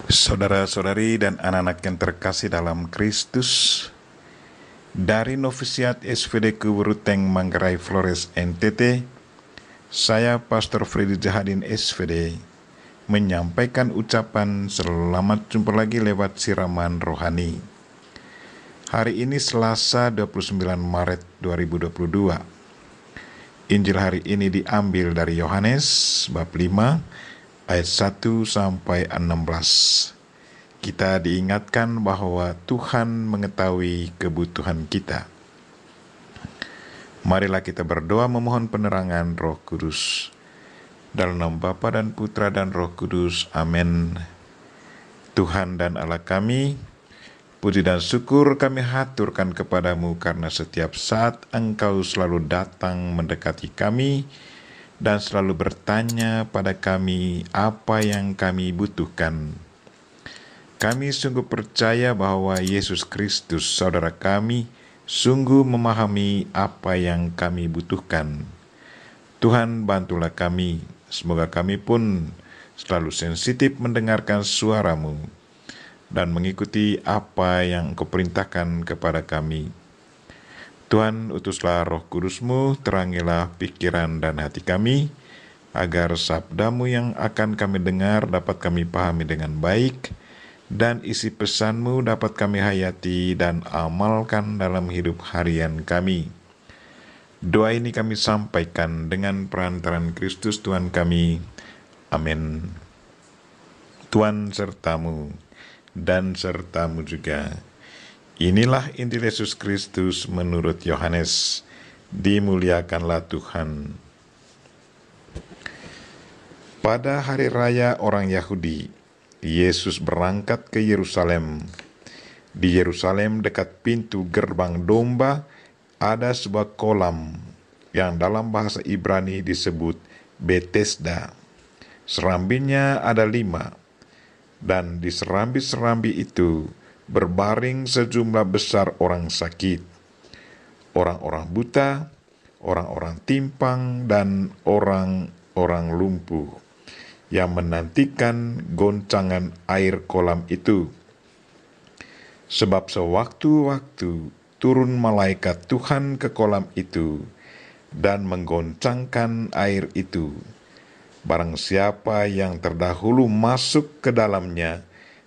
Saudara-saudari dan anak-anak yang terkasih dalam Kristus, dari Novisiat SVD Kuburuteng Manggarai Flores NTT, saya Pastor Freddy Jahadin SVD menyampaikan ucapan selamat jumpa lagi lewat siraman rohani. Hari ini Selasa 29 Maret 2022. Injil hari ini diambil dari Yohanes bab 5 ayat 1 sampai 16. Kita diingatkan bahwa Tuhan mengetahui kebutuhan kita. Marilah kita berdoa memohon penerangan Roh Kudus. Dalam nama Bapa dan Putra dan Roh Kudus. Amin. Tuhan dan Allah kami, puji dan syukur kami haturkan kepadamu karena setiap saat Engkau selalu datang mendekati kami dan selalu bertanya pada kami apa yang kami butuhkan. Kami sungguh percaya bahwa Yesus Kristus, saudara kami, sungguh memahami apa yang kami butuhkan. Tuhan, bantulah kami, semoga kami pun selalu sensitif mendengarkan suara-Mu dan mengikuti apa yang Engkau perintahkan kepada kami. Tuhan, utuslah Roh Kudus-Mu, terangilah pikiran dan hati kami, agar sabda-Mu yang akan kami dengar dapat kami pahami dengan baik, dan isi pesan-Mu dapat kami hayati dan amalkan dalam hidup harian kami. Doa ini kami sampaikan dengan perantaran Kristus Tuhan kami. Amin. Tuhan sertamu dan sertamu juga. Inilah Injil Yesus Kristus menurut Yohanes. Dimuliakanlah Tuhan. Pada hari raya orang Yahudi, Yesus berangkat ke Yerusalem. Di Yerusalem dekat pintu gerbang domba ada sebuah kolam yang dalam bahasa Ibrani disebut Betesda. Serambinya ada 5, dan di serambi-serambi itu berbaring sejumlah besar orang sakit, orang-orang buta, orang-orang timpang, dan orang-orang lumpuh yang menantikan goncangan air kolam itu. Sebab sewaktu-waktu turun malaikat Tuhan ke kolam itu dan menggoncangkan air itu. Barang siapa yang terdahulu masuk ke dalamnya,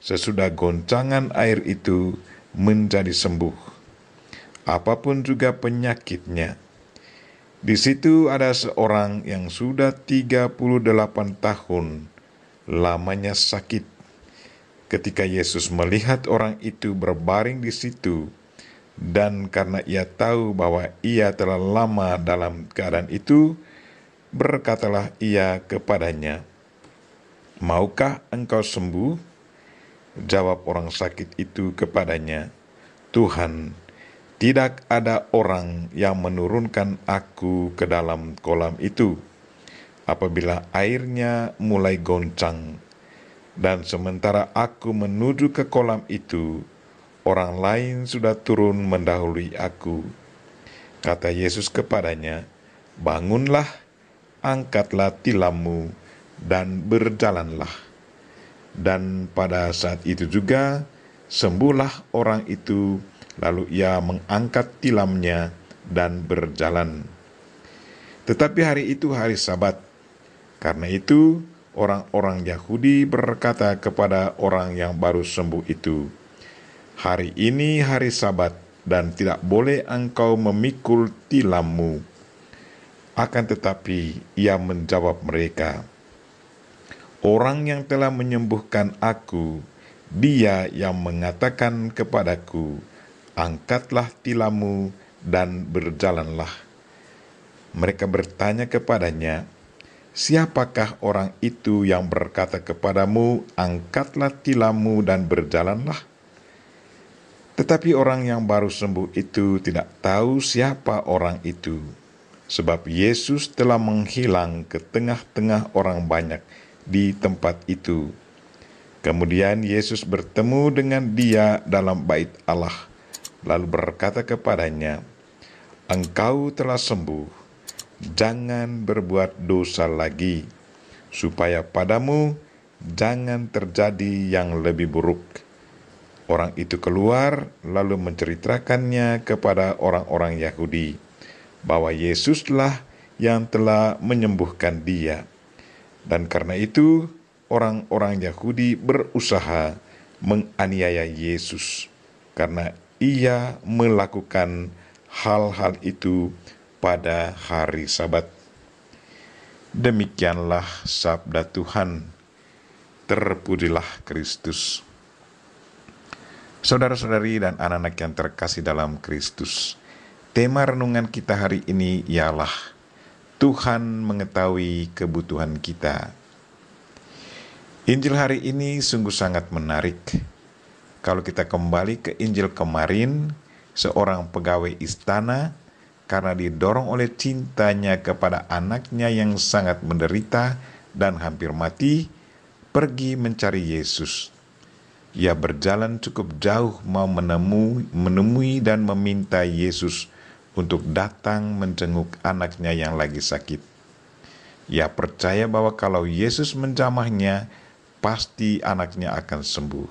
sesudah goncangan air itu menjadi sembuh, apapun juga penyakitnya. Di situ ada seorang yang sudah 38 tahun lamanya sakit. Ketika Yesus melihat orang itu berbaring di situ, dan karena ia tahu bahwa ia telah lama dalam keadaan itu, berkatalah ia kepadanya, "Maukah engkau sembuh?" Jawab orang sakit itu kepadanya, "Tuhan, tidak ada orang yang menurunkan aku ke dalam kolam itu apabila airnya mulai goncang. Dan sementara aku menuju ke kolam itu, orang lain sudah turun mendahului aku." Kata Yesus kepadanya, "Bangunlah, angkatlah tilammu, dan berjalanlah." Dan pada saat itu juga sembuhlah orang itu. Lalu ia mengangkat tilamnya dan berjalan. Tetapi hari itu hari Sabat. Karena itu orang-orang Yahudi berkata kepada orang yang baru sembuh itu, "Hari ini hari Sabat dan tidak boleh engkau memikul tilammu." Akan tetapi ia menjawab mereka, "Orang yang telah menyembuhkan aku, dia yang mengatakan kepadaku, 'Angkatlah tilammu dan berjalanlah.'" Mereka bertanya kepadanya, "Siapakah orang itu yang berkata kepadamu, 'Angkatlah tilammu dan berjalanlah'?" Tetapi orang yang baru sembuh itu tidak tahu siapa orang itu, sebab Yesus telah menghilang ke tengah-tengah orang banyak di tempat itu. Kemudian Yesus bertemu dengan dia dalam bait Allah, lalu berkata kepadanya, "Engkau telah sembuh, jangan berbuat dosa lagi, supaya padamu jangan terjadi yang lebih buruk. Orang itu keluar lalu menceritakannya kepada orang-orang Yahudi bahwa Yesuslah yang telah menyembuhkan dia. Dan karena itu orang-orang Yahudi berusaha menganiaya Yesus karena ia melakukan hal-hal itu pada hari Sabat. Demikianlah sabda Tuhan. Terpujilah Kristus. Saudara-saudari dan anak-anak yang terkasih dalam Kristus, tema renungan kita hari ini ialah Tuhan mengetahui kebutuhan kita. Injil hari ini sungguh sangat menarik. Kalau kita kembali ke Injil kemarin, seorang pegawai istana karena didorong oleh cintanya kepada anaknya yang sangat menderita dan hampir mati, pergi mencari Yesus. Ia berjalan cukup jauh mau menemui dan meminta Yesus untuk datang menjenguk anaknya yang lagi sakit. Ia percaya bahwa kalau Yesus menjamahnya, pasti anaknya akan sembuh.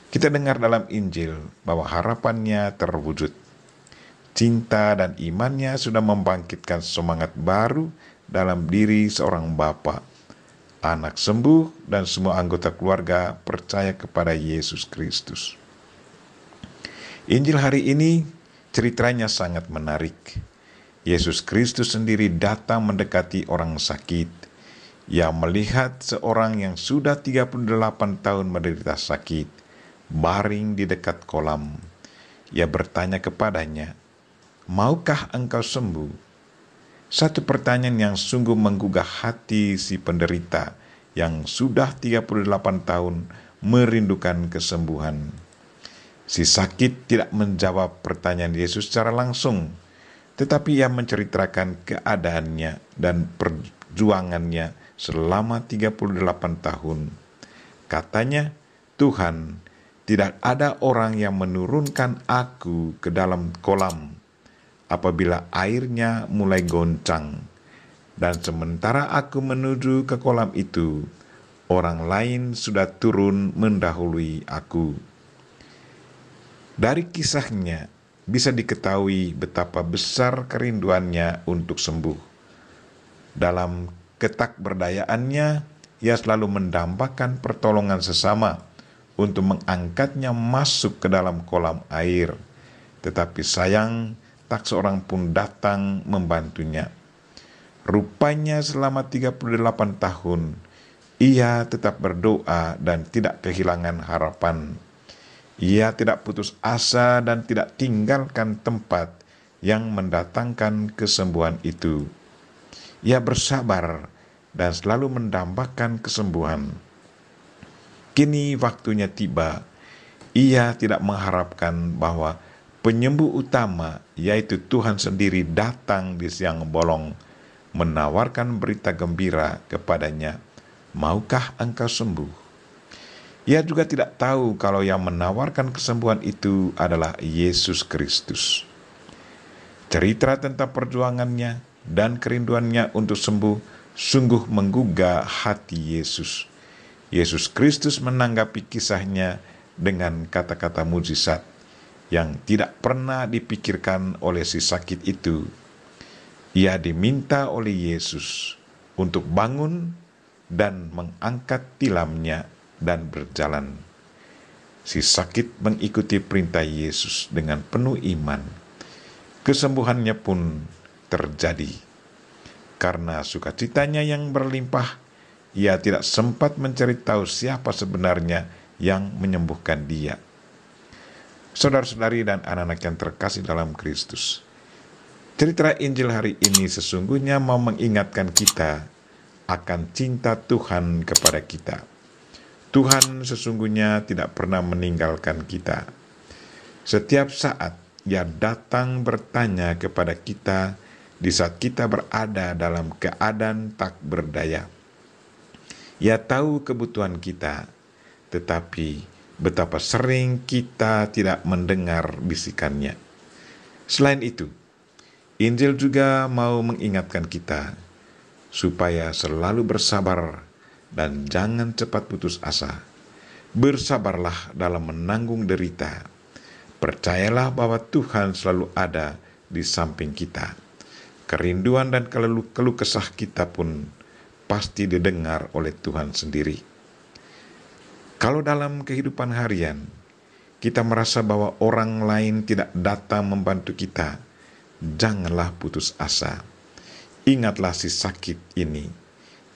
Kita dengar dalam Injil bahwa harapannya terwujud. Cinta dan imannya sudah membangkitkan semangat baru dalam diri seorang bapa. Anak sembuh dan semua anggota keluarga percaya kepada Yesus Kristus. Injil hari ini ceritanya sangat menarik. Yesus Kristus sendiri datang mendekati orang sakit. Ia melihat seorang yang sudah 38 tahun menderita sakit, baring di dekat kolam. Ia bertanya kepadanya, "Maukah engkau sembuh?" Satu pertanyaan yang sungguh menggugah hati si penderita yang sudah 38 tahun merindukan kesembuhan. Si sakit tidak menjawab pertanyaan Yesus secara langsung, tetapi ia menceritakan keadaannya dan perjuangannya selama 38 tahun. Katanya, "Tuhan, tidak ada orang yang menurunkan aku ke dalam kolam apabila airnya mulai goncang, dan sementara aku menuju ke kolam itu, orang lain sudah turun mendahului aku." Dari kisahnya bisa diketahui betapa besar kerinduannya untuk sembuh. Dalam ketakberdayaannya, ia selalu mendambakan pertolongan sesama untuk mengangkatnya masuk ke dalam kolam air. Tetapi sayang, tak seorang pun datang membantunya. Rupanya selama 38 tahun, ia tetap berdoa dan tidak kehilangan harapan. Ia tidak putus asa dan tidak tinggalkan tempat yang mendatangkan kesembuhan itu. Ia bersabar dan selalu mendambakan kesembuhan. Kini waktunya tiba. Ia tidak mengharapkan bahwa penyembuh utama, yaitu Tuhan sendiri, datang di siang bolong, menawarkan berita gembira kepadanya, "Maukah engkau sembuh?" Ia juga tidak tahu kalau yang menawarkan kesembuhan itu adalah Yesus Kristus. Cerita tentang perjuangannya dan kerinduannya untuk sembuh sungguh menggugah hati Yesus. Yesus Kristus menanggapi kisahnya dengan kata-kata mujizat yang tidak pernah dipikirkan oleh si sakit itu. Ia diminta oleh Yesus untuk bangun dan mengangkat tilamnya dan berjalan. Si sakit mengikuti perintah Yesus dengan penuh iman. Kesembuhannya pun terjadi. Karena sukacitanya yang berlimpah, ia tidak sempat mencari tahu siapa sebenarnya yang menyembuhkan dia. Saudara-saudari dan anak-anak yang terkasih dalam Kristus, cerita Injil hari ini sesungguhnya mau mengingatkan kita akan cinta Tuhan kepada kita. Tuhan sesungguhnya tidak pernah meninggalkan kita. Setiap saat Ia datang bertanya kepada kita di saat kita berada dalam keadaan tak berdaya. Ia tahu kebutuhan kita, tetapi betapa sering kita tidak mendengar bisikannya. Selain itu, Injil juga mau mengingatkan kita supaya selalu bersabar dan jangan cepat putus asa. Bersabarlah dalam menanggung derita. Percayalah bahwa Tuhan selalu ada di samping kita. Kerinduan dan keluh kesah kita pun pasti didengar oleh Tuhan sendiri. Kalau dalam kehidupan harian kita merasa bahwa orang lain tidak datang membantu kita, janganlah putus asa. Ingatlah si sakit ini.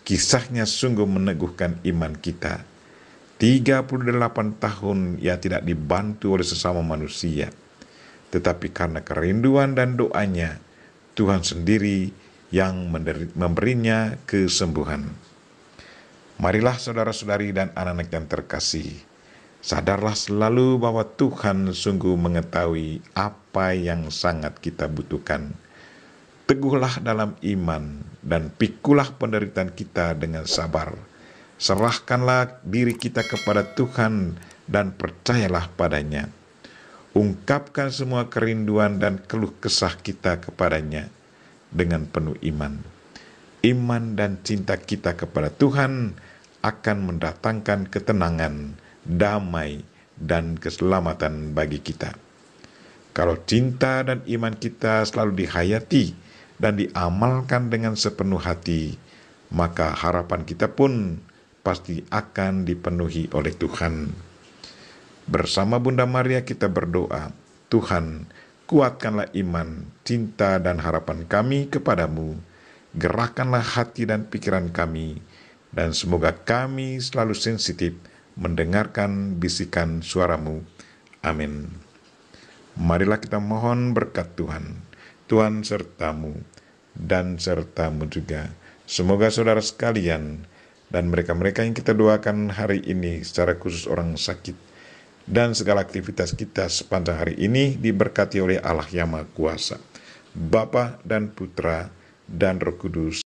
Kisahnya sungguh meneguhkan iman kita. 38 tahun ia tidak dibantu oleh sesama manusia. Tetapi karena kerinduan dan doanya, Tuhan sendiri yang memberinya kesembuhan. Marilah saudara-saudari dan anak-anak yang terkasih, sadarlah selalu bahwa Tuhan sungguh mengetahui apa yang sangat kita butuhkan. Teguhlah dalam iman dan pikulah penderitaan kita dengan sabar. Serahkanlah diri kita kepada Tuhan dan percayalah padanya. Ungkapkan semua kerinduan dan keluh kesah kita kepadanya dengan penuh iman. Iman dan cinta kita kepada Tuhan akan mendatangkan ketenangan, damai, dan keselamatan bagi kita. Kalau cinta dan iman kita selalu dihayati dan diamalkan dengan sepenuh hati, maka harapan kita pun pasti akan dipenuhi oleh Tuhan. Bersama Bunda Maria kita berdoa, Tuhan, kuatkanlah iman, cinta, dan harapan kami kepadamu. Gerakkanlah hati dan pikiran kami, dan semoga kami selalu sensitif mendengarkan bisikan suaramu. Amin. Marilah kita mohon berkat Tuhan. Tuhan sertamu dan sertamu juga. Semoga saudara sekalian dan mereka-mereka yang kita doakan hari ini, secara khusus orang sakit, dan segala aktivitas kita sepanjang hari ini diberkati oleh Allah yang Maha Kuasa, Bapa dan Putra dan Roh Kudus.